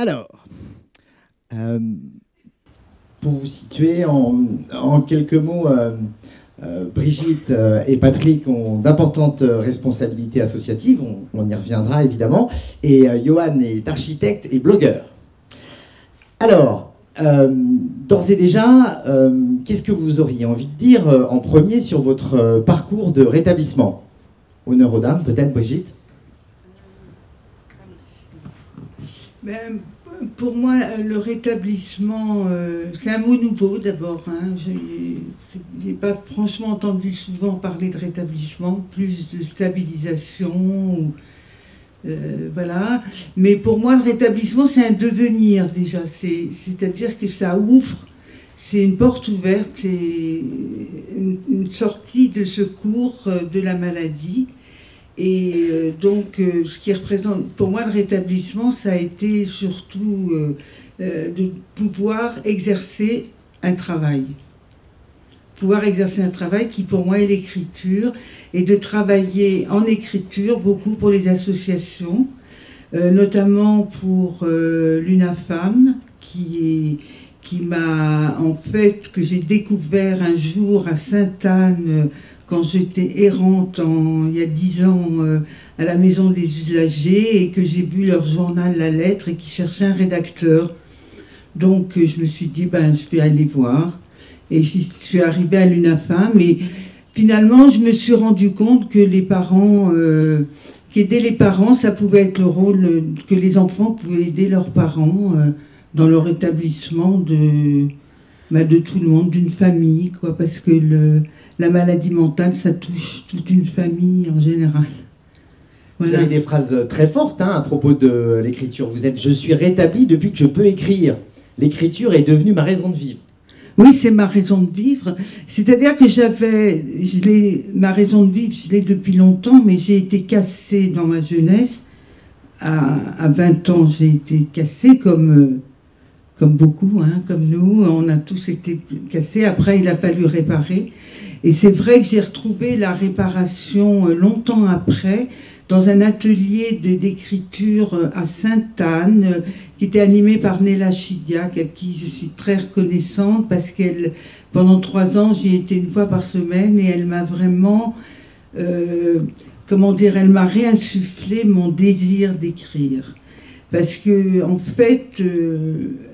Alors, euh, pour vous situer en quelques mots, Brigitte et Patrick ont d'importantes responsabilités associatives, on y reviendra évidemment, et Johan est architecte et blogueur. Alors, d'ores et déjà, qu'est-ce que vous auriez envie de dire en premier sur votre parcours de rétablissement? Honneur aux dames, peut-être Brigitte. Ben, pour moi, le rétablissement, c'est un mot nouveau d'abord. Hein. Je n'ai pas franchement entendu souvent parler de rétablissement, plus de stabilisation. Voilà. Mais pour moi, le rétablissement, c'est un devenir déjà. C'est-à-dire que ça ouvre, c'est une porte ouverte, c'est une sortie de secours de la maladie. Et donc, ce qui représente, pour moi, le rétablissement, ça a été surtout de pouvoir exercer un travail. Pouvoir exercer un travail qui, pour moi, est l'écriture, et de travailler en écriture beaucoup pour les associations, notamment pour l'UNAFAM, qui m'a, en fait, que j'ai découvert un jour à Sainte-Anne, quand j'étais errante il y a 10 ans à la maison des usagers et que j'ai vu leur journal La Lettre et qui cherchait un rédacteur. Donc je me suis dit, ben, je vais aller voir. Et je suis arrivée à l'UNAFAM et finalement je me suis rendu compte que les parents, qu'aider les parents, ça pouvait être le rôle que les enfants pouvaient aider leurs parents dans leur établissement de tout le monde, d'une famille, quoi, parce que la maladie mentale, ça touche toute une famille en général. Voilà. Vous avez des phrases très fortes à propos de l'écriture. Vous êtes « Je suis rétabli depuis que je peux écrire. L'écriture est devenue ma raison de vivre. » Oui, c'est ma raison de vivre. C'est-à-dire que ma raison de vivre, je l'ai depuis longtemps, mais j'ai été cassée dans ma jeunesse. À 20 ans, j'ai été cassée comme beaucoup, hein, comme nous. On a tous été cassés. Après, il a fallu réparer. Et c'est vrai que j'ai retrouvé la réparation longtemps après dans un atelier d'écriture à Sainte-Anne qui était animé par Néla Chidiac, à qui je suis très reconnaissante parce qu'elle, pendant 3 ans, j'y étais une fois par semaine et elle m'a vraiment, comment dire, elle m'a réinsufflé mon désir d'écrire. Parce que, en fait,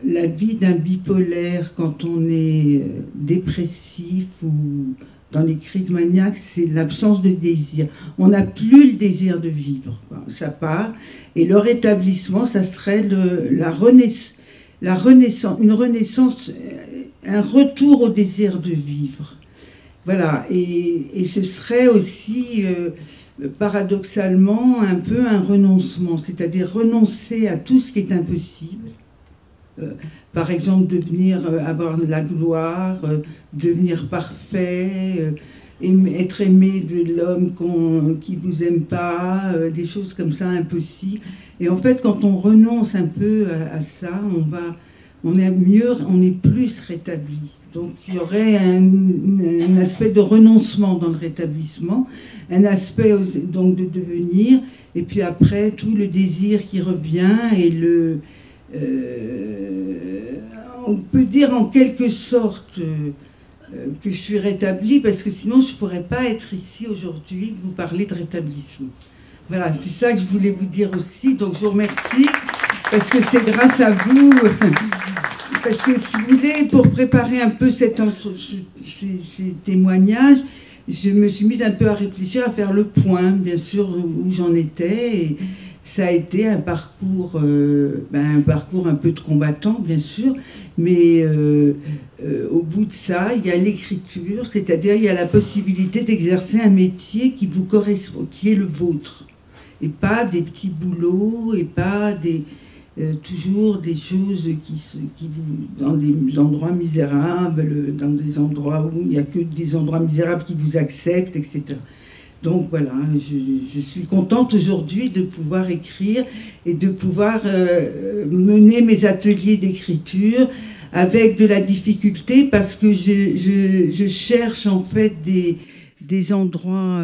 la vie d'un bipolaire, quand on est dépressif ou dans les crises maniaques, c'est l'absence de désir. On n'a plus le désir de vivre, quoi. Ça part. Et le rétablissement, ça serait une renaissance, un retour au désir de vivre. Voilà. Et ce serait aussi, paradoxalement, un peu un renoncement, c'est-à-dire renoncer à tout ce qui est impossible. Par exemple, avoir de la gloire, devenir parfait, être aimé de l'homme qui ne vous aime pas, des choses comme ça impossibles. Et en fait, quand on renonce un peu à ça, on est mieux, on est plus rétabli. Donc il y aurait un aspect de renoncement dans le rétablissement, un aspect donc de devenir, et puis après tout le désir qui revient et on peut dire en quelque sorte que je suis rétablie, parce que sinon je ne pourrais pas être ici aujourd'hui, vous parler de rétablissement. Voilà, c'est ça que je voulais vous dire aussi, donc je vous remercie, parce que c'est grâce à vous, parce que si vous voulez, pour préparer un peu ces témoignages, je me suis mise un peu à réfléchir, à faire le point, bien sûr, où j'en étais, et ça a été un parcours un peu de combattant, bien sûr, mais au bout de ça, il y a l'écriture, c'est-à-dire il y a la possibilité d'exercer un métier qui vous correspond, qui est le vôtre, et pas des petits boulots, et pas toujours des choses dans des endroits misérables, dans des endroits où il n'y a que des endroits misérables qui vous acceptent, etc. Donc voilà, je suis contente aujourd'hui de pouvoir écrire et de pouvoir mener mes ateliers d'écriture avec de la difficulté, parce que je cherche en fait des endroits,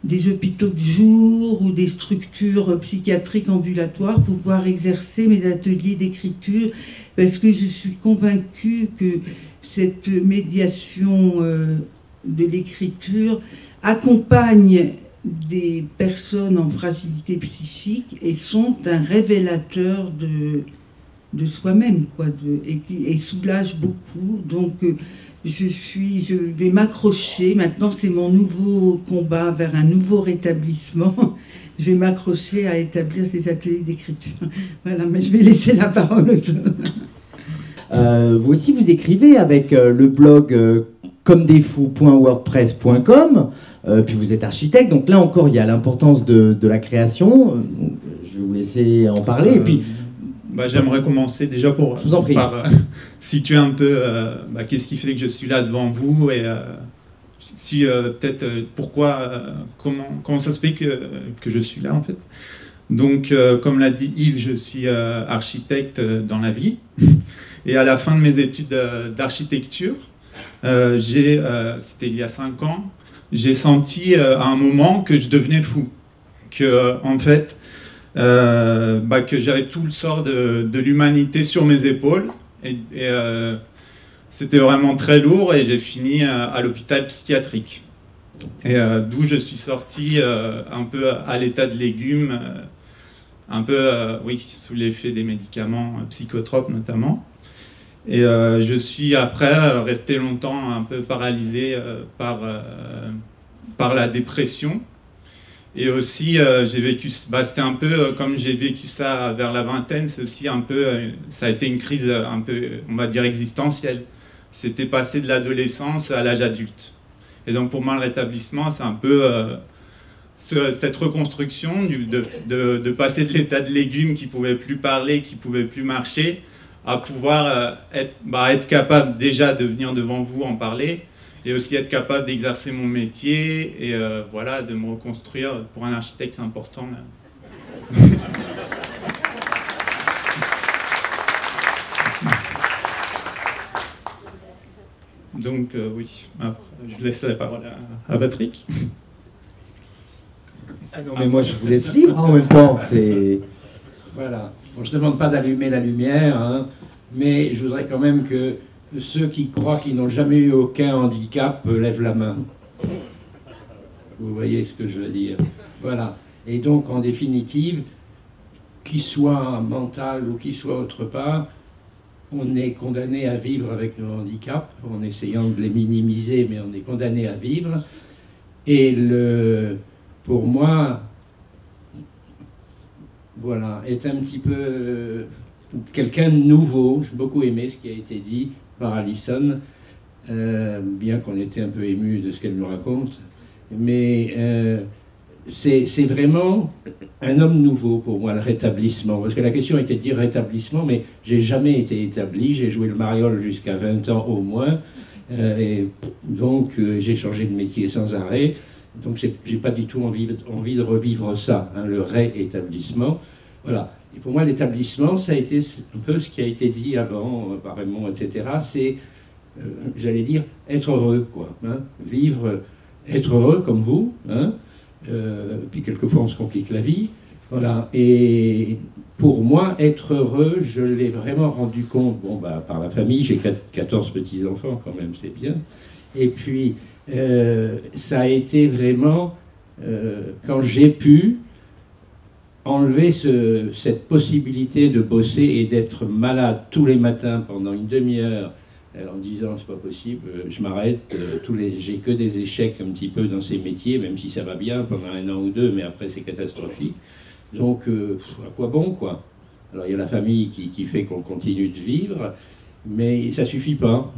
des hôpitaux de jour ou des structures psychiatriques ambulatoires pour pouvoir exercer mes ateliers d'écriture, parce que je suis convaincue que cette médiation de l'écriture accompagne des personnes en fragilité psychique et sont un révélateur de soi-même, quoi, et soulage beaucoup. Donc je vais m'accrocher. Maintenant, c'est mon nouveau combat vers un nouveau rétablissement. Je vais m'accrocher à établir ces ateliers d'écriture. Voilà, mais je vais laisser la parole aux autres. Vous aussi, vous écrivez avec le blog commedesfous.wordpress.com, puis vous êtes architecte, donc là encore, il y a l'importance de la création. Je vais vous laisser en parler. Et puis, j'aimerais commencer déjà par situer un peu qu'est-ce qui fait que je suis là devant vous et si peut-être pourquoi, comment ça se fait que je suis là en fait. Donc, comme l'a dit Yves, je suis architecte dans la vie. Et à la fin de mes études d'architecture, c'était il y a 5 ans, j'ai senti à un moment que je devenais fou. Que, en fait, que j'avais tout le sort de l'humanité sur mes épaules. Et c'était vraiment très lourd et j'ai fini à l'hôpital psychiatrique. Et d'où je suis sorti un peu à l'état de légume, un peu sous l'effet des médicaments psychotropes notamment. Et je suis après resté longtemps un peu paralysé par la dépression. Et aussi, j'ai vécu, c'était un peu comme j'ai vécu ça vers la vingtaine, c'est aussi un peu, ça a été une crise un peu, on va dire, existentielle. C'était passé de l'adolescence à l'âge adulte. Et donc pour moi, le rétablissement, c'est un peu cette reconstruction de passer de l'état de légume qui ne pouvait plus parler, qui ne pouvait plus marcher, à pouvoir être capable déjà de venir devant vous en parler, et aussi être capable d'exercer mon métier et voilà, de me reconstruire. Pour un architecte, c'est important. Là. Donc oui, je laisse la parole à Patrick. Ah non, mais moi je vous laisse libre en même temps. Voilà. Bon, je ne demande pas d'allumer la lumière, hein, mais je voudrais quand même que ceux qui croient qu'ils n'ont jamais eu aucun handicap lèvent la main. Vous voyez ce que je veux dire? Voilà. Et donc, en définitive, qu'il soit mental ou qu'il soit autre part, on est condamné à vivre avec nos handicaps, en essayant de les minimiser, mais on est condamné à vivre. Et pour moi, voilà, est un petit peu quelqu'un de nouveau. J'ai beaucoup aimé ce qui a été dit par Alison, bien qu'on était un peu ému de ce qu'elle nous raconte. Mais c'est vraiment un homme nouveau pour moi, le rétablissement. Parce que la question était de dire rétablissement, mais j'ai jamais été établi. J'ai joué le mariole jusqu'à 20 ans au moins. Et donc j'ai changé de métier sans arrêt. Donc j'ai pas du tout envie de revivre ça, hein, le réétablissement. Voilà. Et pour moi, l'établissement, ça a été un peu ce qui a été dit avant par Raymond, etc. C'est, j'allais dire, être heureux, quoi. Hein, vivre, être heureux comme vous. Hein, puis quelquefois, on se complique la vie. Voilà. Et pour moi, être heureux, je l'ai vraiment rendu compte. Bon, par la famille, j'ai 14 petits-enfants quand même, c'est bien. Et puis, ça a été vraiment quand j'ai pu enlever cette possibilité de bosser et d'être malade tous les matins pendant une demi-heure en disant c'est pas possible, je m'arrête, j'ai que des échecs un petit peu dans ces métiers, même si ça va bien pendant 1 an ou 2, mais après c'est catastrophique. Donc à quoi bon, quoi? Alors il y a la famille qui fait qu'on continue de vivre, mais ça suffit pas.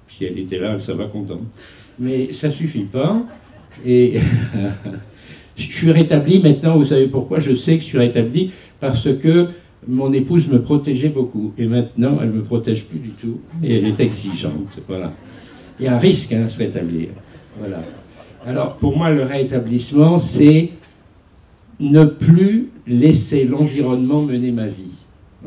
Si elle était là, elle serait contente. Mais ça suffit pas. Et je suis rétabli maintenant, vous savez pourquoi? Je sais que je suis rétabli parce que mon épouse me protégeait beaucoup. Et maintenant, elle ne me protège plus du tout. Et elle est exigeante. Voilà. Il y a un risque à se rétablir. Voilà. Alors, pour moi, le rétablissement, c'est ne plus laisser l'environnement mener ma vie.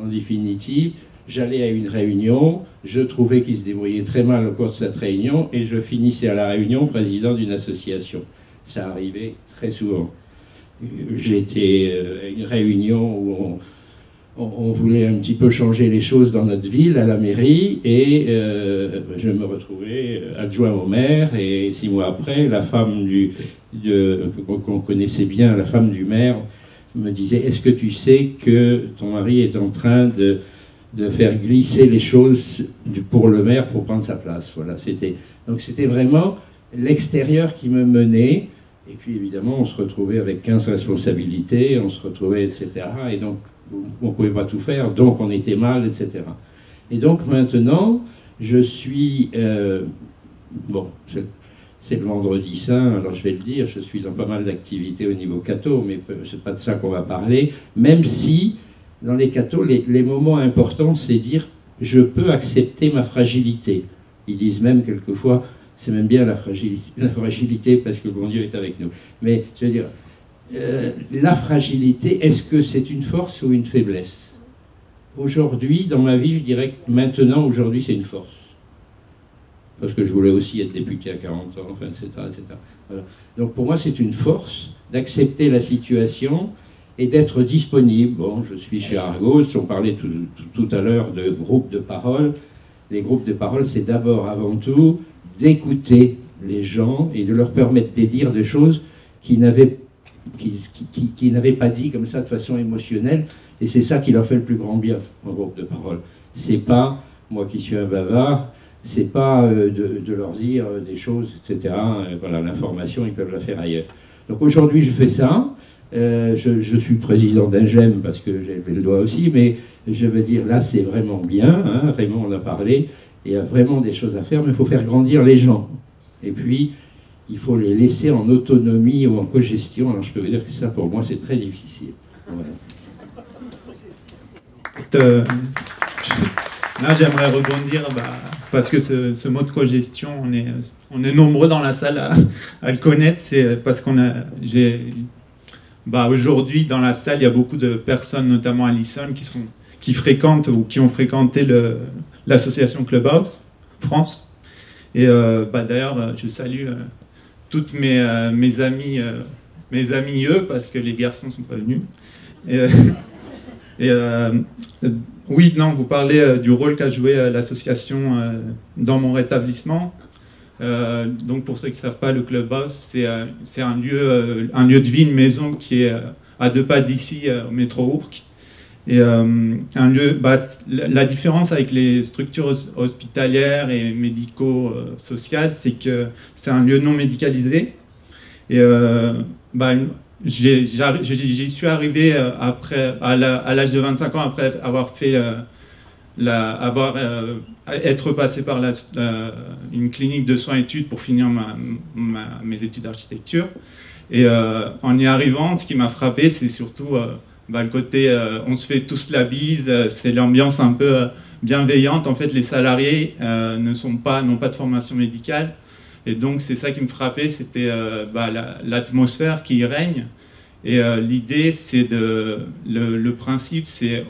En définitive, j'allais à une réunion, je trouvais qu'il se débrouillait très mal au cours de cette réunion, et je finissais à la réunion président d'une association. Ça arrivait très souvent. J'étais à une réunion où on voulait un petit peu changer les choses dans notre ville, à la mairie, et je me retrouvais adjoint au maire, et 6 mois après, la femme qu'on connaissait bien, la femme du maire, me disait « Est-ce que tu sais que ton mari est en train de faire glisser les choses pour le maire pour prendre sa place ?» Voilà, donc c'était vraiment l'extérieur qui me menait. Et puis évidemment, on se retrouvait avec 15 responsabilités, on se retrouvait, etc. Et donc, on ne pouvait pas tout faire, donc on était mal, etc. Et donc maintenant, je suis... bon, c'est le vendredi saint, alors je vais le dire, je suis dans pas mal d'activités au niveau catho, mais c'est pas de ça qu'on va parler, même si, dans les cathos, les moments importants, c'est dire « je peux accepter ma fragilité ». Ils disent même quelquefois... C'est même bien la fragilité parce que le bon Dieu est avec nous. Mais je veux dire, la fragilité, est-ce que c'est une force ou une faiblesse? Aujourd'hui, dans ma vie, je dirais que maintenant, aujourd'hui, c'est une force. Parce que je voulais aussi être député à 40 ans, enfin, etc. etc. Voilà. Donc pour moi, c'est une force d'accepter la situation et d'être disponible. Bon, je suis chez Argos, on parlait tout à l'heure de groupes de parole. Les groupes de parole, c'est d'abord, avant tout, d'écouter les gens et de leur permettre de dire des choses qu'ils n'avaient pas dit comme ça de façon émotionnelle. Et c'est ça qui leur fait le plus grand bien en groupe de parole. C'est pas, moi qui suis un bavard, c'est pas de leur dire des choses, etc. Voilà, l'information, ils peuvent la faire ailleurs. Donc aujourd'hui, je fais ça. Je suis président d'Ingem parce que j'ai levé le doigt aussi, mais je veux dire, là, c'est vraiment bien. Hein, Raymond en a parlé. Il y a vraiment des choses à faire, mais il faut faire grandir les gens. Et puis, il faut les laisser en autonomie ou en cogestion. Alors, je peux vous dire que ça, pour moi, c'est très difficile. Voilà. Là, j'aimerais rebondir, parce que ce mot de cogestion, on est nombreux dans la salle à le connaître. C'est parce aujourd'hui, dans la salle, il y a beaucoup de personnes, notamment à Lissonne, qui fréquentent ou qui ont fréquenté l'association Clubhouse France. Et d'ailleurs, je salue toutes mes amis, eux, parce que les garçons ne sont pas venus. Oui, non, vous parlez du rôle qu'a joué l'association dans mon rétablissement. Donc pour ceux qui ne savent pas, le Clubhouse, c'est un lieu de vie, une maison qui est à 2 pas d'ici, au métro Ourcq. Et un lieu, la différence avec les structures hospitalières et médico-sociales, c'est que c'est un lieu non médicalisé. Et j'y suis arrivé à l'âge de 25 ans, après avoir fait être passé par une clinique de soins-études pour finir mes études d'architecture. Et en y arrivant, ce qui m'a frappé, c'est surtout le côté on se fait tous la bise, c'est l'ambiance un peu bienveillante. En fait, les salariés n'ont pas de formation médicale. Et donc, c'est ça qui me frappait, c'était l'atmosphère qui y règne. Et l'idée, c'est le principe, c'est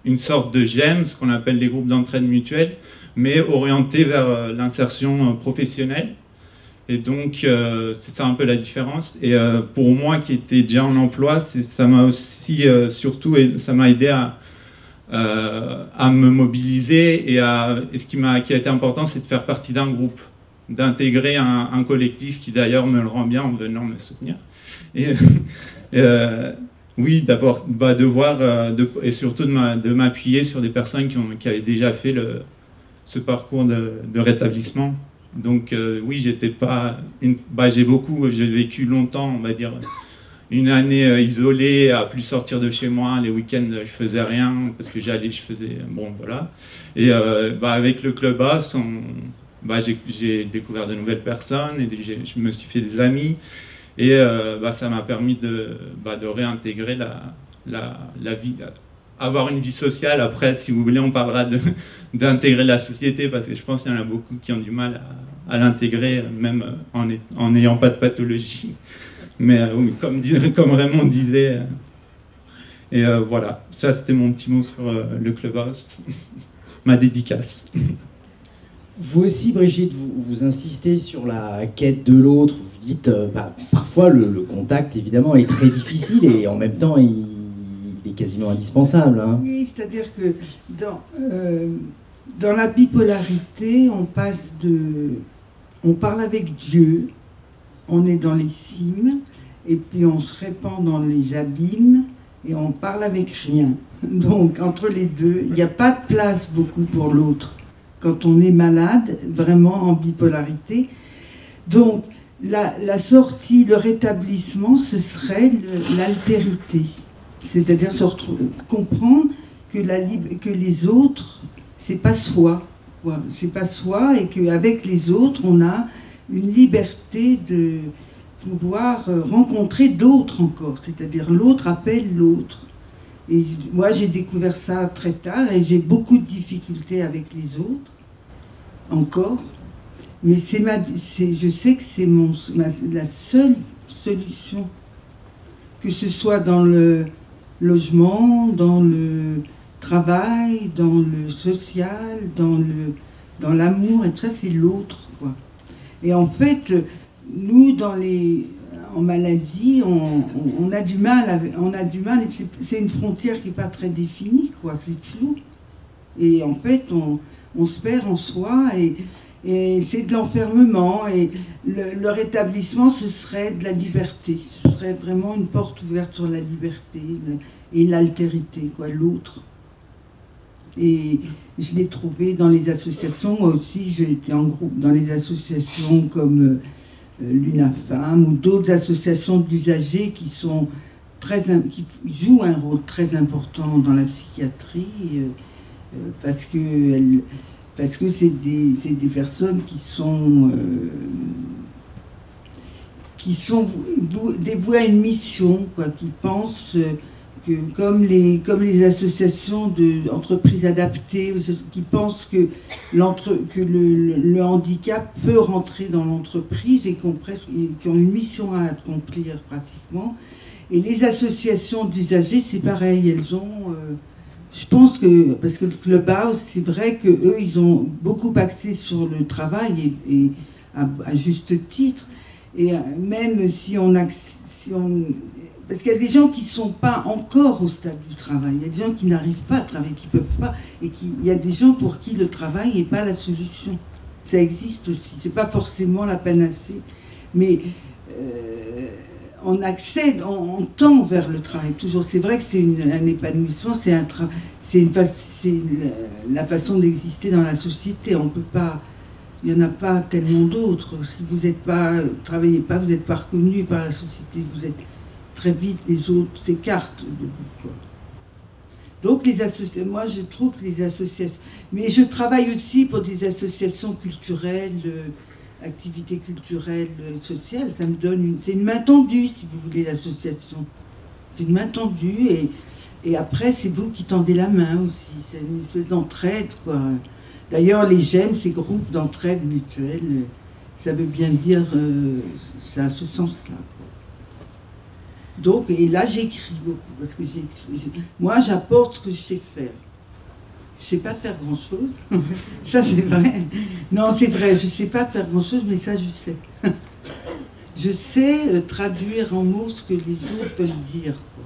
une sorte de GEM, ce qu'on appelle les groupes d'entraide mutuelle, mais orienté vers l'insertion professionnelle. Et donc, c'est ça un peu la différence. Et pour moi, qui était déjà en emploi, ça m'a aussi, surtout, ça m'a aidé à me mobiliser. Et ce qui a été important, c'est de faire partie d'un groupe, d'intégrer un collectif qui, d'ailleurs, me le rend bien en venant me soutenir. Oui, d'abord, de voir, et surtout de m'appuyer sur des personnes qui avaient déjà fait ce parcours de rétablissement. Donc oui, j'ai vécu longtemps, on va dire, une année isolée, à plus sortir de chez moi. Les week-ends, je faisais rien, parce que bon, voilà. Et avec le Clubhouse, j'ai découvert de nouvelles personnes, et je me suis fait des amis. Et ça m'a permis de réintégrer la vie, avoir une vie sociale. Après, si vous voulez, on parlera d'intégrer la société, parce que je pense qu'il y en a beaucoup qui ont du mal à l'intégrer, même en n'ayant pas de pathologie. Mais comme Raymond disait. Et voilà, ça c'était mon petit mot sur le Clubhouse, ma dédicace. Vous aussi, Brigitte, vous insistez sur la quête de l'autre. Vous dites, parfois le contact, évidemment, est très difficile et en même temps, il est quasiment indispensable. Hein. Oui, c'est-à-dire que dans la bipolarité, on parle avec Dieu, on est dans les cimes, et puis on se répand dans les abîmes, et on parle avec rien. Donc, entre les deux, il n'y a pas de place beaucoup pour l'autre. Quand on est malade, vraiment en bipolarité. Donc, la sortie, le rétablissement, ce serait l'altérité. C'est-à-dire comprendre que les autres, c'est pas soi. C'est pas soi, et qu'avec les autres, on a une liberté de pouvoir rencontrer d'autres encore. C'est-à-dire l'autre appelle l'autre. Et moi, j'ai découvert ça très tard, et j'ai beaucoup de difficultés avec les autres, encore. Mais je sais que c'est la seule solution. Que ce soit dans le logement, dans le travail, dans le social, dans l'amour, et tout ça, c'est l'autre, quoi. Et en fait, nous, en maladie, on a du mal, c'est une frontière qui n'est pas très définie, quoi, c'est flou. Et en fait, on se perd en soi, et c'est de l'enfermement, et le rétablissement, ce serait de la liberté. Ce serait vraiment une porte ouverte sur la liberté et l'altérité, quoi, l'autre. Et je l'ai trouvé dans les associations. Moi aussi, j'ai été en groupe dans les associations comme l'UNAFAM ou d'autres associations d'usagers qui jouent un rôle très important dans la psychiatrie, parce que c'est des personnes qui sont dévouées à une mission, quoi, qui pensent que comme les associations d'entreprises adaptées, qui pensent que le handicap peut rentrer dans l'entreprise et qui ont une mission à accomplir pratiquement. Et les associations d'usagers, c'est pareil, elles ont... je pense que, parce que le Clubhouse, c'est vrai qu'eux, ils ont beaucoup axé sur le travail, et à juste titre. Et même si on parce qu'il y a des gens qui ne sont pas encore au stade du travail, il y a des gens qui n'arrivent pas à travailler, qui ne peuvent pas, et il y a des gens pour qui le travail n'est pas la solution. Ça existe aussi, ce n'est pas forcément la panacée, mais on accède, on tend vers le travail, toujours. C'est vrai que c'est un épanouissement, c'est la façon d'exister dans la société. On peut pas, il n'y en a pas tellement d'autres. Si vous travaillez pas, vous n'êtes pas reconnu par la société, vous êtes très vite, les autres s'écartent de vous, quoi. Donc moi je trouve que les associations, mais je travaille aussi pour des associations culturelles, activités culturelles, sociales, ça me donne c'est une main tendue, si vous voulez, l'association. C'est une main tendue, et après c'est vous qui tendez la main aussi, c'est une espèce d'entraide, quoi. D'ailleurs les GEM, ces groupes d'entraide mutuelle, ça veut bien dire, ça a ce sens-là. Donc, et là j'écris beaucoup, parce que moi j'apporte ce que je sais faire. Je ne sais pas faire grand-chose, ça c'est vrai. Non, c'est vrai, je ne sais pas faire grand-chose, mais ça je sais. Je sais traduire en mots ce que les autres veulent dire, quoi.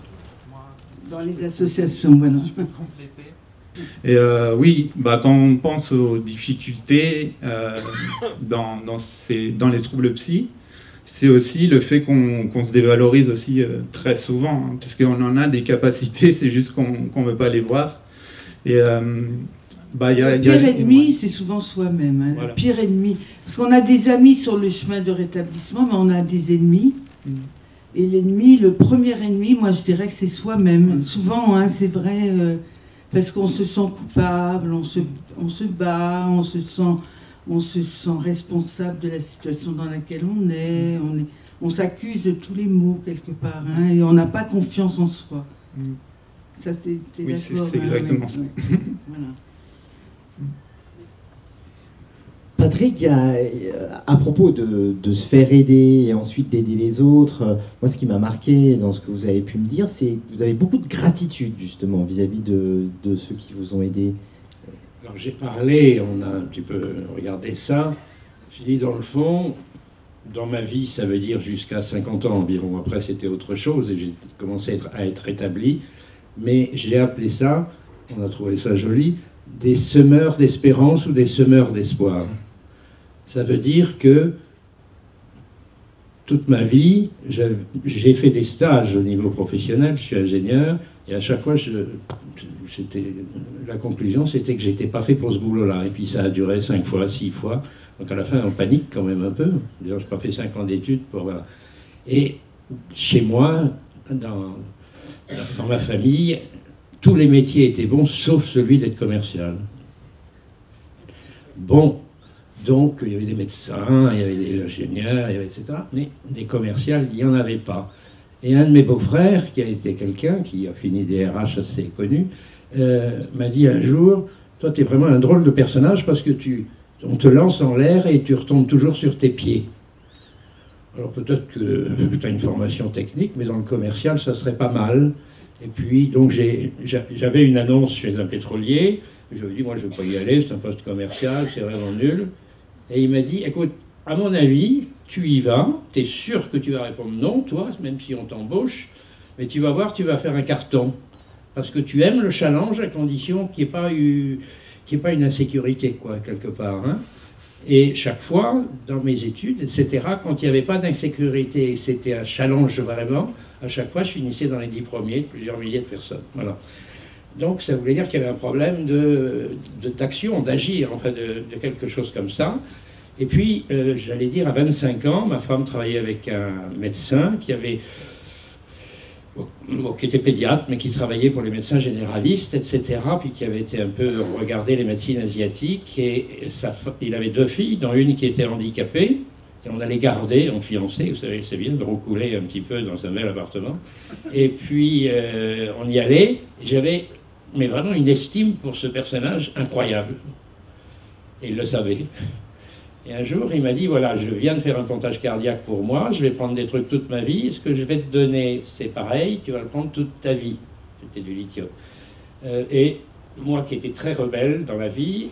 Dans les associations, voilà. Et oui, quand on pense aux difficultés dans les troubles psy, c'est aussi le fait qu'on se dévalorise aussi très souvent, hein, parce qu'on en a des capacités, c'est juste qu'on ne veut pas les voir. Et le pire ennemi, c'est souvent soi-même. Hein, voilà. Le pire ennemi. Parce qu'on a des amis sur le chemin de rétablissement, mais on a des ennemis. Et l'ennemi, le premier ennemi, moi je dirais que c'est soi-même. Souvent, hein, c'est vrai, parce qu'on se sent coupable, on se bat, on se sent responsable de la situation dans laquelle on s'accuse de tous les maux quelque part, hein, et on n'a pas confiance en soi. Ça, oui, c'est exactement ça. Pas Patrick, à propos de se faire aider et ensuite d'aider les autres, moi ce qui m'a marqué dans ce que vous avez pu me dire, c'est que vous avez beaucoup de gratitude justement vis-à-vis de ceux qui vous ont aidé. Alors j'ai parlé, on a un petit peu regardé ça, j'ai dit dans le fond, dans ma vie ça veut dire jusqu'à 50 ans environ, après c'était autre chose et j'ai commencé à être établi, mais j'ai appelé ça, on a trouvé ça joli, des semeurs d'espérance ou des semeurs d'espoir. Ça veut dire que toute ma vie, j'ai fait des stages au niveau professionnel, je suis ingénieur, et à chaque fois, la conclusion, c'était que j'étais pas fait pour ce boulot-là. Et puis ça a duré 5 fois, 6 fois. Donc à la fin, on panique quand même un peu. D'ailleurs, je n'ai pas fait 5 ans d'études pour... Voilà. Et chez moi, dans ma famille, tous les métiers étaient bons, sauf celui d'être commercial. Bon, donc il y avait des médecins, il y avait des ingénieurs, il y avait etc. Mais des commerciaux, il n'y en avait pas. Et un de mes beaux-frères, qui a été quelqu'un qui a fini des RH assez connu, m'a dit un jour, toi tu es vraiment un drôle de personnage parce que on te lance en l'air et tu retombes toujours sur tes pieds. Alors peut-être que tu as une formation technique, mais dans le commercial, ça serait pas mal. Et puis, donc j'avais une annonce chez un pétrolier, je lui ai dit, moi je ne veux pas y aller, c'est un poste commercial, c'est vraiment nul. Et il m'a dit, écoute, à mon avis, tu y vas, tu es sûr que tu vas répondre non, toi, même si on t'embauche, mais tu vas voir, tu vas faire un carton. Parce que tu aimes le challenge à condition qu'il n'y ait pas une insécurité, quoi, quelque part. Hein. Et chaque fois, dans mes études, etc., quand il n'y avait pas d'insécurité, c'était un challenge vraiment, à chaque fois, je finissais dans les 10 premiers de plusieurs milliers de personnes. Voilà. Donc, ça voulait dire qu'il y avait un problème d'action, d'agir, enfin, de quelque chose comme ça. Et puis, j'allais dire, à 25 ans, ma femme travaillait avec un médecin qui était pédiatre, mais qui travaillait pour les médecins généralistes, etc., puis qui avait été un peu regarder les médecines asiatiques. Et il avait 2 filles, dont une qui était handicapée, et on allait garder en fiancé, vous savez, c'est bien de roucouler un petit peu dans un bel appartement. Et puis, on y allait, et j'avais mais vraiment une estime pour ce personnage incroyable. Et il le savait. Et un jour, il m'a dit, voilà, je viens de faire un pontage cardiaque pour moi, je vais prendre des trucs toute ma vie, ce que je vais te donner, c'est pareil, tu vas le prendre toute ta vie. C'était du lithium. Et moi qui étais très rebelle dans la vie,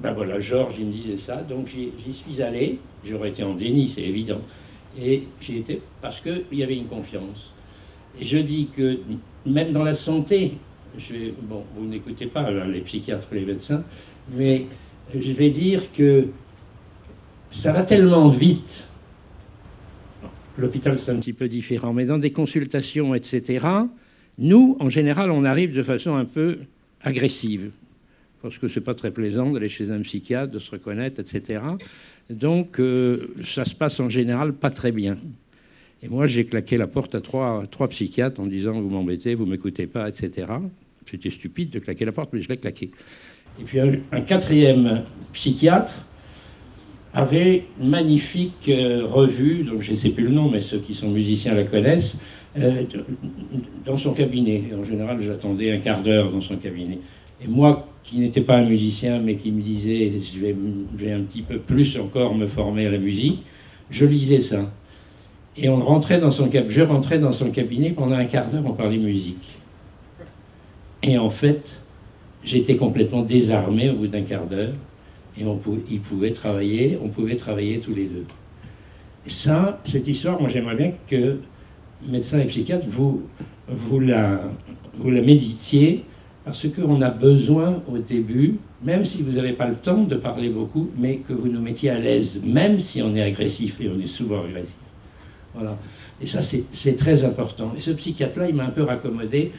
ben voilà, Georges, il me disait ça, donc j'y suis allé, j'aurais été en déni, c'est évident, et j'y étais parce qu'il y avait une confiance. Et je dis que même dans la santé, bon, vous n'écoutez pas là, les psychiatres et les médecins, mais je vais dire que ça va tellement vite. L'hôpital, c'est un petit peu différent, mais dans des consultations, etc., nous, en général, on arrive de façon un peu agressive, parce que c'est pas très plaisant d'aller chez un psychiatre, de se reconnaître, etc. Donc, ça se passe en général pas très bien. Et moi, j'ai claqué la porte à trois psychiatres en disant « vous m'embêtez, vous m'écoutez pas, etc. » C'était stupide de claquer la porte, mais je l'ai claqué. Et puis un 4e psychiatre avait une magnifique revue, donc je ne sais plus le nom, mais ceux qui sont musiciens la connaissent, dans son cabinet. Et en général, j'attendais un quart d'heure dans son cabinet. Et moi, qui n'étais pas un musicien, mais qui me disait « je vais un petit peu plus encore me former à la musique », je lisais ça. Et je rentrais dans son cabinet, pendant un quart d'heure, on parlait musique. Et en fait, j'étais complètement désarmé au bout d'un quart d'heure, et on pouvait travailler tous les deux. Et ça, cette histoire, moi j'aimerais bien que médecins et psychiatres, vous la méditiez, parce qu'on a besoin au début, même si vous n'avez pas le temps de parler beaucoup, mais que vous nous mettiez à l'aise, même si on est agressif, et on est souvent agressif. Voilà. Et ça, c'est très important. Et ce psychiatre-là, il m'a un peu raccommodé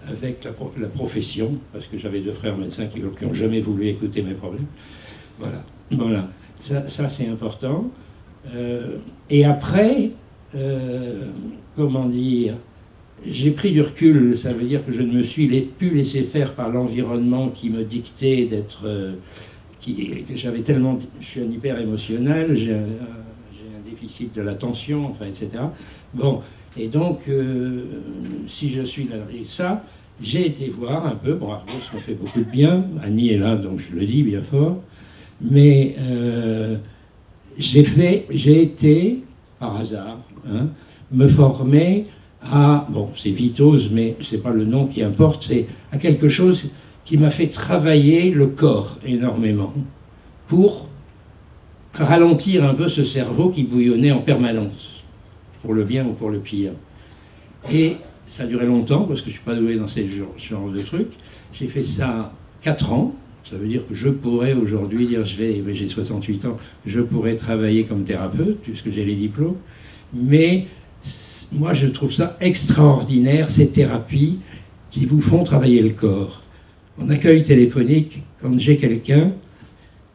avec la profession, parce que j'avais 2 frères médecins qui n'ont jamais voulu écouter mes problèmes. Voilà. Ça c'est important. Et après, comment dire, j'ai pris du recul, ça veut dire que je ne me suis plus laissé faire par l'environnement qui me dictait d'être... j'avais tellement... Je suis un hyper émotionnel, j'ai un déficit de l'attention, enfin, etc. Bon, et donc, si je suis là, et ça, j'ai été voir un peu, bon, Argos m'a fait beaucoup de bien, Annie est là, donc je le dis bien fort, Mais j'ai été, par hasard, hein, me former à, bon, c'est Vitose, mais c'est pas le nom qui importe, c'est à quelque chose qui m'a fait travailler le corps énormément pour ralentir un peu ce cerveau qui bouillonnait en permanence, pour le bien ou pour le pire. Et ça a duré longtemps, parce que je ne suis pas doué dans ce genre de trucs. J'ai fait ça 4 ans. Ça veut dire que je pourrais aujourd'hui dire, j'ai 68 ans, je pourrais travailler comme thérapeute, puisque j'ai les diplômes. Mais moi, je trouve ça extraordinaire, ces thérapies qui vous font travailler le corps. En accueil téléphonique, quand j'ai quelqu'un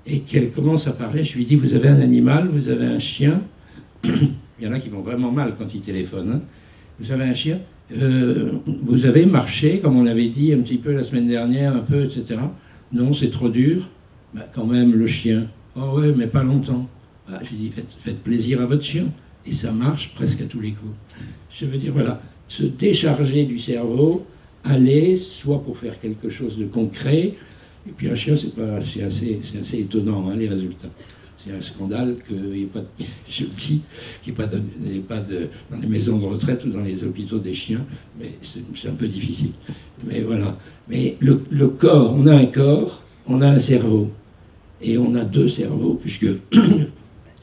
et qu'elle commence à parler, je lui dis, vous avez un animal, vous avez un chien. Il y en a qui vont vraiment mal quand ils téléphonent. Hein. Vous avez un chien, vous avez marché, comme on avait dit un petit peu la semaine dernière, un peu, etc. Non, c'est trop dur. Bah, quand même, le chien. Oh ouais, mais pas longtemps. Bah, j'ai dit, faites plaisir à votre chien. Et ça marche presque à tous les coups. Je veux dire, voilà, se décharger du cerveau, aller, soit pour faire quelque chose de concret, et puis un chien, c'est assez étonnant, hein, les résultats. C'est un scandale qu'il n'y ait pas dans les maisons de retraite ou dans les hôpitaux des chiens, mais c'est un peu difficile. Mais voilà. Mais le corps, on a un corps, on a un cerveau. Et on a 2 cerveaux, puisque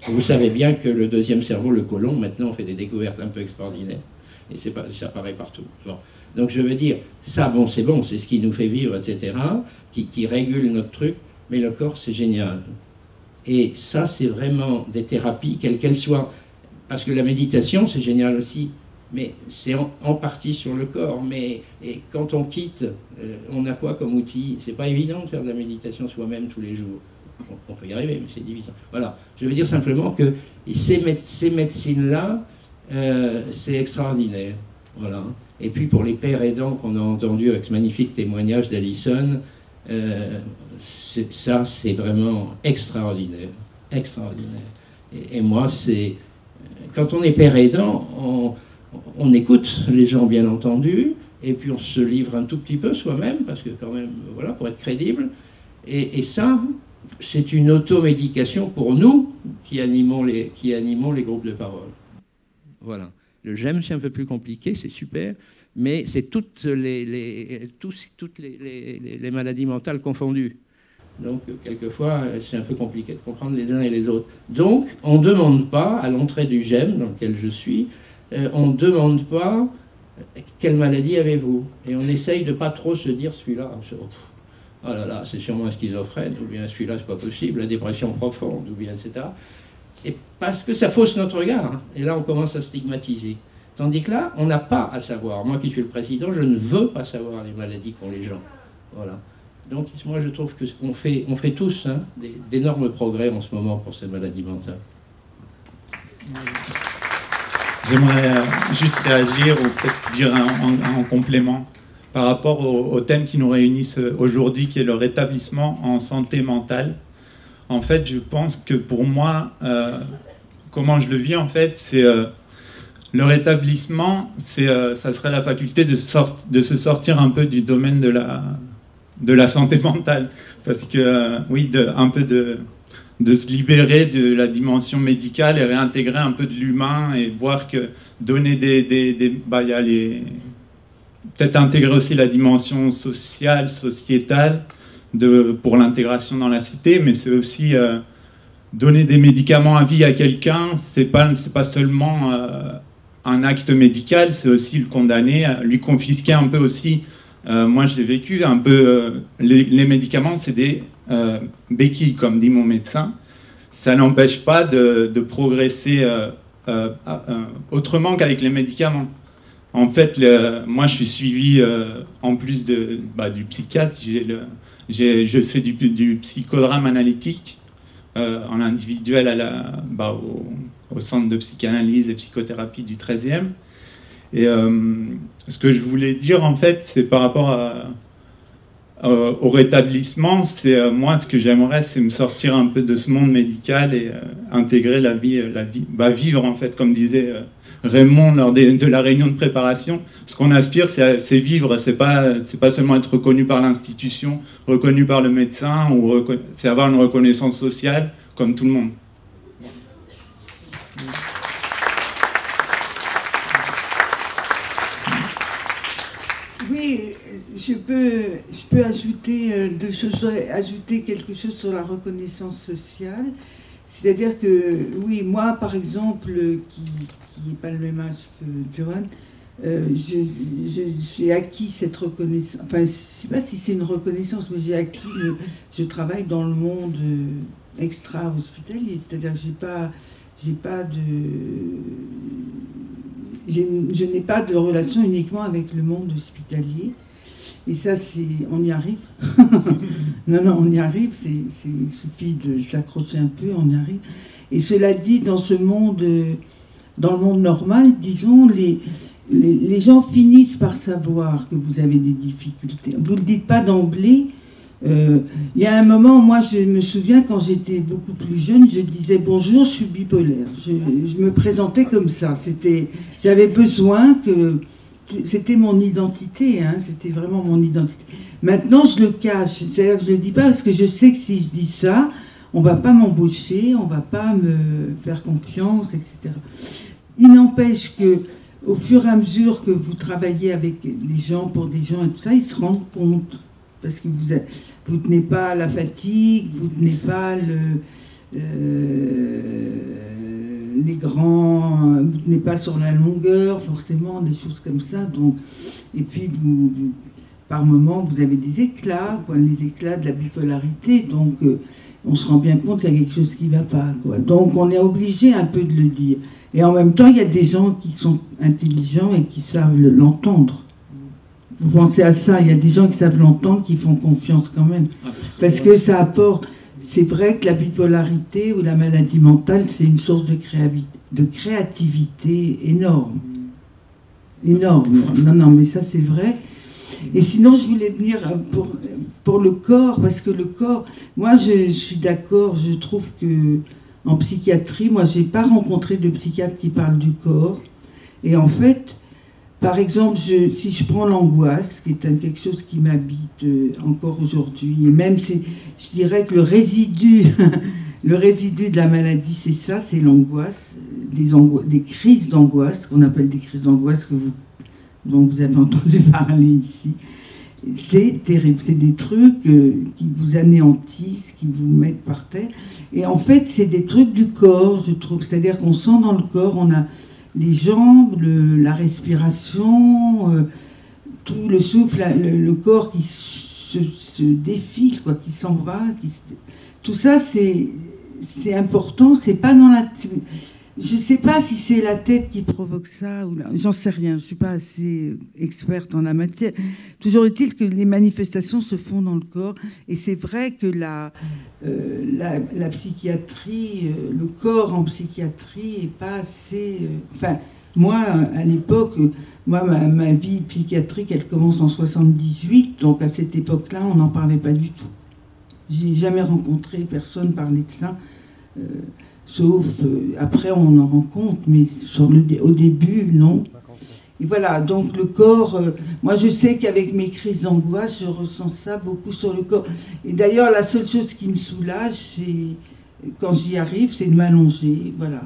vous savez bien que le 2e cerveau, le côlon, maintenant on fait des découvertes un peu extraordinaires. Et ça apparaît partout. Bon. Donc je veux dire, ça, bon, c'est ce qui nous fait vivre, etc., qui régule notre truc, mais le corps, c'est génial. Et ça, c'est vraiment des thérapies, quelles qu'elles soient. Parce que la méditation, c'est génial aussi, mais c'est en partie sur le corps. Mais et quand on quitte, on a quoi comme outil? C'est pas évident de faire de la méditation soi-même tous les jours. On peut y arriver, mais c'est difficile. Voilà. Je veux dire simplement que ces médecines-là, c'est extraordinaire. Voilà. Et puis pour les pères aidants qu'on a entendus avec ce magnifique témoignage d'Alison, ça, c'est vraiment extraordinaire. Extraordinaire. Et moi, c'est... Quand on est père aidant, on écoute les gens, bien entendu, et puis on se livre un tout petit peu soi-même, parce que quand même, voilà, pour être crédible. Et ça, c'est une automédication pour nous qui animons les groupes de parole. Voilà. Le GEM, c'est un peu plus compliqué, c'est super, mais c'est toutes les maladies mentales confondues. Donc, quelquefois, c'est un peu compliqué de comprendre les uns et les autres. Donc, on ne demande pas, à l'entrée du GEM, dans lequel je suis, on ne demande pas quelle maladie avez-vous. Et on essaye de ne pas trop se dire celui-là, oh là là, c'est sûrement un schizophrène, ou bien celui-là, c'est pas possible, la dépression profonde, ou bien, etc. Et parce que ça fausse notre regard. Hein. Et là, on commence à stigmatiser. Tandis que là, on n'a pas à savoir. Moi qui suis le président, je ne veux pas savoir les maladies qu'ont les gens. Voilà. Donc, moi, je trouve que on fait tous hein, d'énormes progrès en ce moment pour ces maladies mentales. J'aimerais juste réagir ou peut-être dire en complément par rapport au thème qui nous réunissent aujourd'hui, qui est le rétablissement en santé mentale. En fait, je pense que pour moi, comment je le vis, en fait, c'est le rétablissement, ça serait la faculté de se sortir un peu du domaine de la santé mentale. Parce que, oui, un peu de se libérer de la dimension médicale et réintégrer un peu de l'humain et voir que donner il y a peut-être intégrer aussi la dimension sociale, sociétale, pour l'intégration dans la cité, mais c'est aussi donner des médicaments à vie à quelqu'un, c'est pas seulement un acte médical, c'est aussi le condamner, lui confisquer un peu aussi. Moi, je l'ai vécu un peu. Les médicaments, c'est des béquilles, comme dit mon médecin. Ça n'empêche pas de progresser autrement qu'avec les médicaments. En fait, moi, je suis suivi, en plus du psychiatre, je fais du psychodrame analytique en individuel au centre de psychanalyse et psychothérapie du 13e. Et ce que je voulais dire, en fait, c'est par rapport au rétablissement, moi, ce que j'aimerais, c'est me sortir un peu de ce monde médical et intégrer la vie, vivre, en fait, comme disait Raymond lors de la réunion de préparation. Ce qu'on aspire, c'est vivre, c'est pas seulement être reconnu par l'institution, reconnu par le médecin, c'est avoir une reconnaissance sociale comme tout le monde. Oui, je peux ajouter deux choses. Je voudrais ajouter quelque chose sur la reconnaissance sociale. C'est-à-dire que, oui, moi, par exemple, qui n'est pas le même âge que Johan, j'ai acquis cette reconnaissance. Enfin, je ne sais pas si c'est une reconnaissance, mais j'ai acquis. Je travaille dans le monde extra-hospitalier. C'est-à-dire que je n'ai pas de relation uniquement avec le monde hospitalier. Et ça, on y arrive. Non, on y arrive. Il suffit de s'accrocher un peu, on y arrive. Et cela dit, dans le monde normal, disons, les gens finissent par savoir que vous avez des difficultés. Vous ne le dites pas d'emblée. Il y a un moment, moi, je me souviens, quand j'étais beaucoup plus jeune, je disais « Bonjour, je suis bipolaire ». Je me présentais comme ça. J'avais besoin que... C'était mon identité, hein, c'était vraiment mon identité. Maintenant, je le cache. C'est-à-dire que je ne le dis pas parce que je sais que si je dis ça, on ne va pas m'embaucher, on ne va pas me faire confiance, etc. Il n'empêche que au fur et à mesure que vous travaillez avec des gens, pour des gens et tout ça, ils se rendent compte. Parce que vous ne tenez pas à la fatigue, vous ne tenez pas les grands, vous ne tenez pas sur la longueur, forcément, des choses comme ça. Donc, et puis, par moments, vous avez des éclats, quoi, les éclats de la bipolarité. Donc, on se rend bien compte qu'il y a quelque chose qui ne va pas, quoi. Donc, on est obligé un peu de le dire. Et en même temps, il y a des gens qui sont intelligents et qui savent l'entendre. Vous pensez à ça, il y a des gens qui savent l'entendre, qui font confiance quand même. Parce que ça apporte... C'est vrai que la bipolarité ou la maladie mentale, c'est une source de créativité énorme. Énorme. Non, mais ça c'est vrai. Et sinon, je voulais venir pour le corps, parce que le corps, moi je suis d'accord, je trouve que en psychiatrie, moi j'ai pas rencontré de psychiatre qui parle du corps. Et en fait, par exemple, si je prends l'angoisse, qui est quelque chose qui m'habite encore aujourd'hui, et même je dirais que le résidu de la maladie, c'est ça, c'est l'angoisse, des crises d'angoisse, qu'on appelle des crises d'angoisse dont vous avez entendu parler ici. C'est terrible, c'est des trucs qui vous anéantissent, qui vous mettent par terre. Et en fait, c'est des trucs du corps, je trouve. C'est-à-dire qu'on sent dans le corps, on a les jambes, la respiration, tout le souffle, le corps qui se défile, quoi, qui s'en va. Tout ça, c'est important. C'est pas dans la... Je ne sais pas si c'est la tête qui provoque ça, ou j'en sais rien, je ne suis pas assez experte en la matière. Toujours est-il que les manifestations se font dans le corps, et c'est vrai que la psychiatrie, le corps en psychiatrie n'est pas assez... Enfin, moi, à l'époque, ma vie psychiatrique, elle commence en 78, donc à cette époque-là, on n'en parlait pas du tout. J'ai jamais rencontré personne parler de ça. Sauf, après on en rend compte, mais au début, non. Et voilà, donc le corps, moi je sais qu'avec mes crises d'angoisse, je ressens ça beaucoup sur le corps. Et d'ailleurs, la seule chose qui me soulage, c'est, quand j'y arrive, c'est de m'allonger, voilà.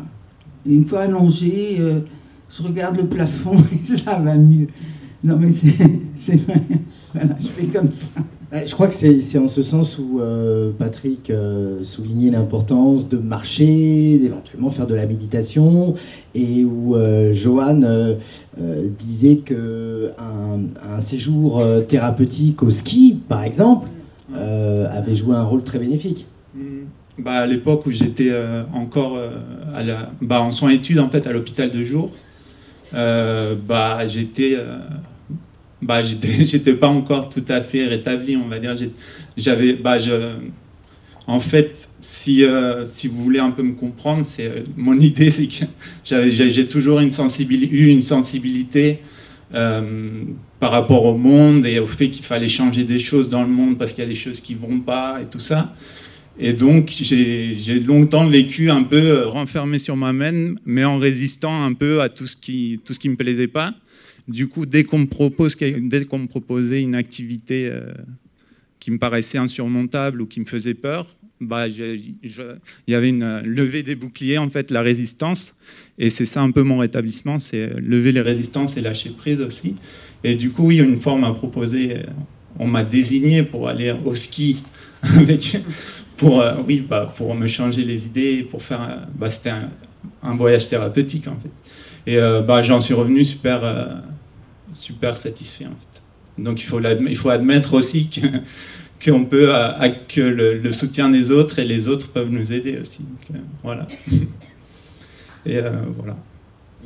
Et une fois allongée, je regarde le plafond et ça va mieux. Non mais c'est vrai, voilà, je fais comme ça. Je crois que c'est en ce sens où Patrick soulignait l'importance de marcher, d'éventuellement faire de la méditation, et où Johan disait qu'un séjour thérapeutique au ski, par exemple, avait joué un rôle très bénéfique. À l'époque où j'étais encore en soins études en fait, à l'hôpital de jour, j'étais pas encore tout à fait rétabli, on va dire. En fait, si vous voulez un peu me comprendre, mon idée, c'est que j'ai toujours eu une sensibilité par rapport au monde et au fait qu'il fallait changer des choses dans le monde parce qu'il y a des choses qui vont pas et tout ça. Et donc, j'ai longtemps vécu un peu renfermé sur moi-même, mais en résistant un peu à tout ce qui me plaisait pas. Du coup, dès qu'on me proposait une activité qui me paraissait insurmontable ou qui me faisait peur, bah, il y avait une levée des boucliers, en fait, la résistance. Et c'est ça un peu mon rétablissement, c'est lever les résistances et lâcher prise aussi. Et du coup, oui, une fois, on m'a désigné pour aller au ski pour me changer les idées, pour faire, c'était un voyage thérapeutique, en fait. Et j'en suis revenu super satisfait, en fait. Donc il faut admettre aussi qu'on peut, que le soutien des autres et les autres peuvent nous aider aussi. Donc, voilà. Et voilà.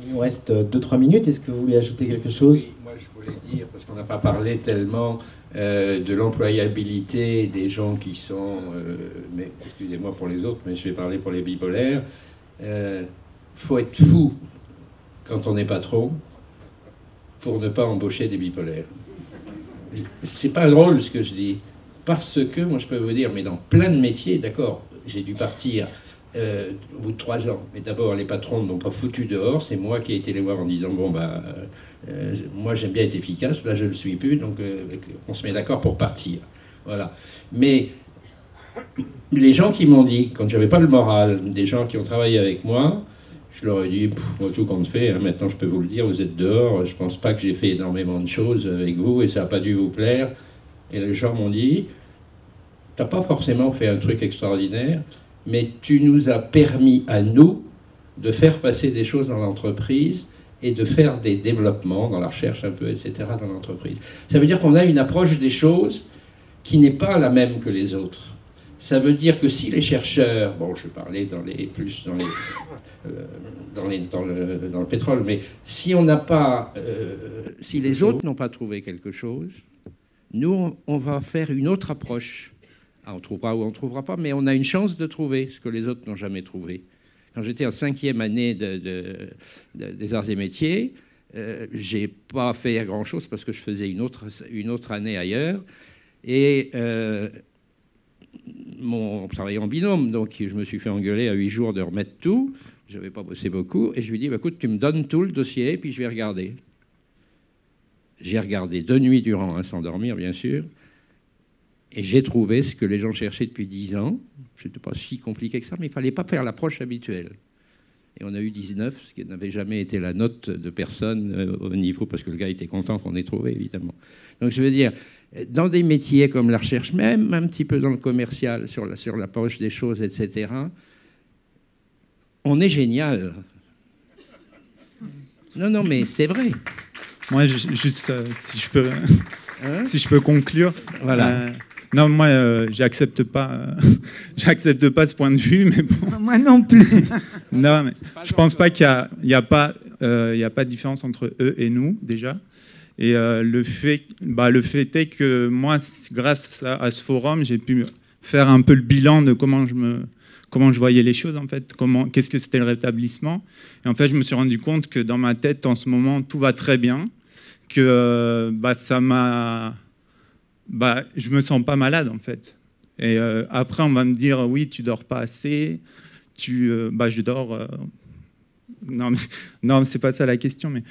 Il nous reste 2-3 minutes. Est-ce que vous voulez ajouter quelque chose? Oui, moi je voulais dire, parce qu'on n'a pas parlé tellement de l'employabilité des gens qui sont... mais excusez-moi pour les autres, mais je vais parler pour les bipolaires. Faut être fou quand on est patron pour ne pas embaucher des bipolaires. C'est pas drôle ce que je dis, parce que, moi je peux vous dire, mais dans plein de métiers, d'accord, j'ai dû partir au bout de 3 ans, mais d'abord les patrons ne m'ont pas foutu dehors, c'est moi qui ai été les voir en disant, bon moi j'aime bien être efficace, là je ne le suis plus, donc on se met d'accord pour partir. Voilà. Mais les gens qui m'ont dit, quand j'avais pas le moral, des gens qui ont travaillé avec moi, je leur ai dit, moi tout compte fait, hein, maintenant je peux vous le dire, vous êtes dehors, je pense pas que j'ai fait énormément de choses avec vous et ça n'a pas dû vous plaire. Et les gens m'ont dit, t'as pas forcément fait un truc extraordinaire, mais tu nous as permis à nous de faire passer des choses dans l'entreprise et de faire des développements dans la recherche un peu, etc. dans l'entreprise. Ça veut dire qu'on a une approche des choses qui n'est pas la même que les autres. Ça veut dire que si les chercheurs, bon, je parlais dans le pétrole, mais si on n'a pas, si les autres n'ont pas trouvé quelque chose, nous, on va faire une autre approche. Ah, on trouvera ou on ne trouvera pas, mais on a une chance de trouver ce que les autres n'ont jamais trouvé. Quand j'étais en 5e année des arts et métiers, j'ai pas fait grand-chose parce que je faisais une autre année ailleurs. Et on travaillait en binôme, donc je me suis fait engueuler à 8 jours de remettre tout. Je n'avais pas bossé beaucoup. Et je lui dis, écoute, tu me donnes tout le dossier, puis je vais regarder. J'ai regardé 2 nuits durant, hein, sans dormir, bien sûr. Et j'ai trouvé ce que les gens cherchaient depuis 10 ans. Ce n'était pas si compliqué que ça, mais il ne fallait pas faire l'approche habituelle. Et on a eu 19, ce qui n'avait jamais été la note de personne au niveau, parce que le gars était content qu'on ait trouvé, évidemment. Donc je veux dire, dans des métiers comme la recherche, même un petit peu dans le commercial, sur l'approche des choses, etc., on est génial. Non, mais c'est vrai. Moi, juste, si je peux conclure... Voilà. Non, moi, j'accepte pas ce point de vue, mais bon. Moi non plus. Non, mais je pense pas qu'il y a pas de différence entre eux et nous déjà. Et le fait est que moi, grâce à ce forum, j'ai pu faire un peu le bilan de comment je voyais les choses en fait, qu'est-ce que c'était le rétablissement. Et en fait, je me suis rendu compte que dans ma tête, en ce moment, tout va très bien, que je me sens pas malade en fait. Et après, on va me dire oui, tu dors pas assez. Je dors. Non, c'est pas ça la question, mais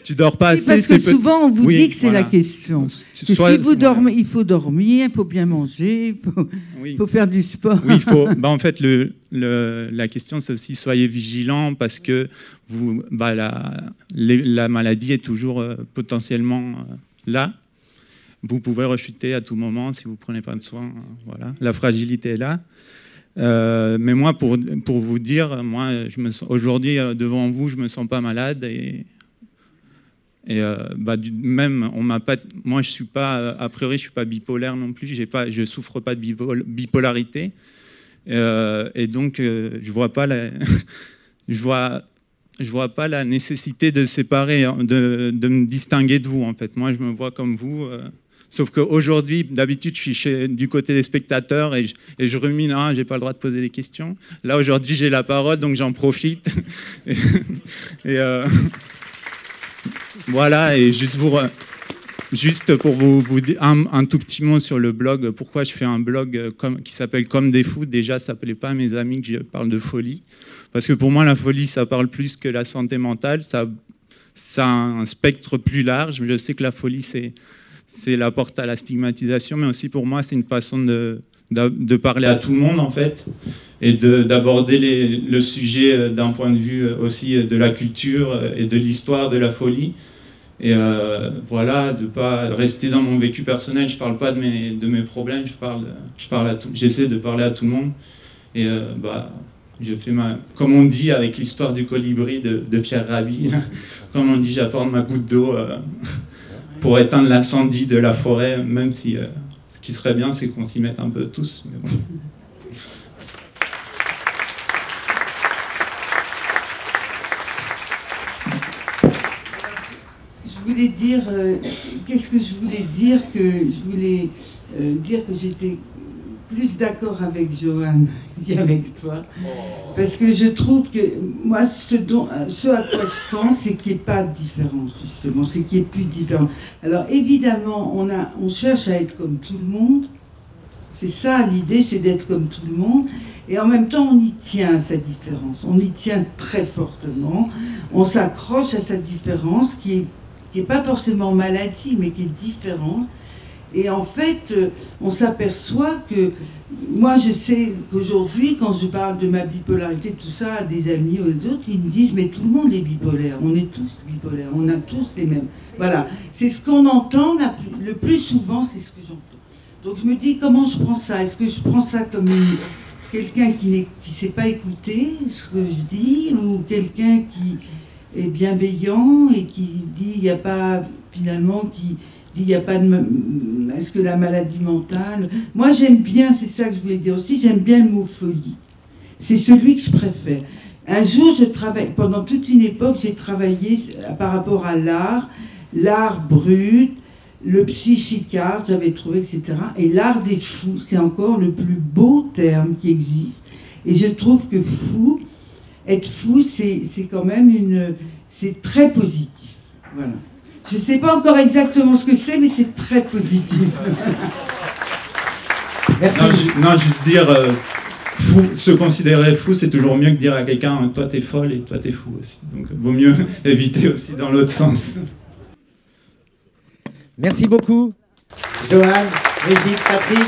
tu dors pas assez. Parce que souvent, on vous dit que c'est la question. Si vous dormez, il faut dormir, il faut bien manger, il faut faire du sport. Oui, en fait, la question, c'est aussi soyez vigilants parce que la maladie est toujours potentiellement là. Vous pouvez rechuter à tout moment si vous ne prenez pas de soin. Voilà. La fragilité est là. Mais moi, pour vous dire, moi, aujourd'hui, devant vous, je ne me sens pas malade. Même, on m'a pas... Moi, je suis pas... A priori, je ne suis pas bipolaire non plus. Je ne souffre pas de bipolarité. Et donc, je vois pas je vois pas la nécessité de séparer, de me distinguer de vous, en fait. Moi, je me vois comme vous... Sauf qu'aujourd'hui, d'habitude, je suis du côté des spectateurs et je rumine, j'ai pas le droit de poser des questions. Là, aujourd'hui, j'ai la parole, donc j'en profite. Voilà, et juste Juste pour vous dire un tout petit mot sur le blog, pourquoi je fais un blog qui s'appelle Comme des fous. Déjà, ça ne plaît pas à mes amis que je parle de folie. Parce que pour moi, la folie, ça parle plus que la santé mentale. Ça a un spectre plus large. Je sais que la folie, c'est la porte à la stigmatisation, mais aussi pour moi, c'est une façon de parler à tout le monde, en fait, et d'aborder le sujet d'un point de vue aussi de la culture et de l'histoire de la folie. Et voilà, de ne pas rester dans mon vécu personnel. Je ne parle pas de mes problèmes, j'essaie de parler à tout le monde. Et je fais comme on dit avec l'histoire du colibri de Pierre Rabhi, comme on dit, j'apporte ma goutte d'eau pour éteindre l'incendie de la forêt, même si ce qui serait bien, c'est qu'on s'y mette un peu tous. Mais bon. Je voulais dire, qu'est-ce que je voulais dire? Je voulais dire que j'étais plus d'accord avec Johan qu'avec toi. Parce que je trouve que, moi, ce à quoi je pense, c'est qu'il n'y ait pas de différence, justement, c'est qu'il n'y ait plus de différence. Alors, évidemment, on cherche à être comme tout le monde. C'est ça, l'idée, c'est d'être comme tout le monde. Et en même temps, on y tient à sa différence. On y tient très fortement. On s'accroche à sa différence, qui n'est pas forcément maladie, mais qui est différente. Et en fait, on s'aperçoit que, moi je sais qu'aujourd'hui, quand je parle de ma bipolarité, tout ça, à des amis ou aux autres, ils me disent, mais tout le monde est bipolaire, on est tous bipolaires, on a tous les mêmes. Voilà, c'est ce qu'on entend, le plus souvent, c'est ce que j'entends. Donc je me dis, comment je prends ça? Est-ce que je prends ça comme quelqu'un qui ne sait pas écouter ce que je dis, ou quelqu'un qui est bienveillant et qui dit, il n'y a pas, finalement, il n'y a pas de... Est-ce que la maladie mentale... Moi, j'aime bien, c'est ça que je voulais dire aussi, j'aime bien le mot folie. C'est celui que je préfère. Un jour, pendant toute une époque, j'ai travaillé par rapport à l'art brut, le psychic art, j'avais trouvé, etc. Et l'art des fous, c'est encore le plus beau terme qui existe. Et je trouve que être fou, c'est quand même c'est très positif. Voilà. Je ne sais pas encore exactement ce que c'est, mais c'est très positif. Merci. Non, juste dire, fou, se considérer fou, c'est toujours mieux que dire à quelqu'un, toi t'es folle et toi t'es fou aussi. Donc vaut mieux éviter aussi dans l'autre sens. Merci beaucoup, Johan, Brigitte, Patrick.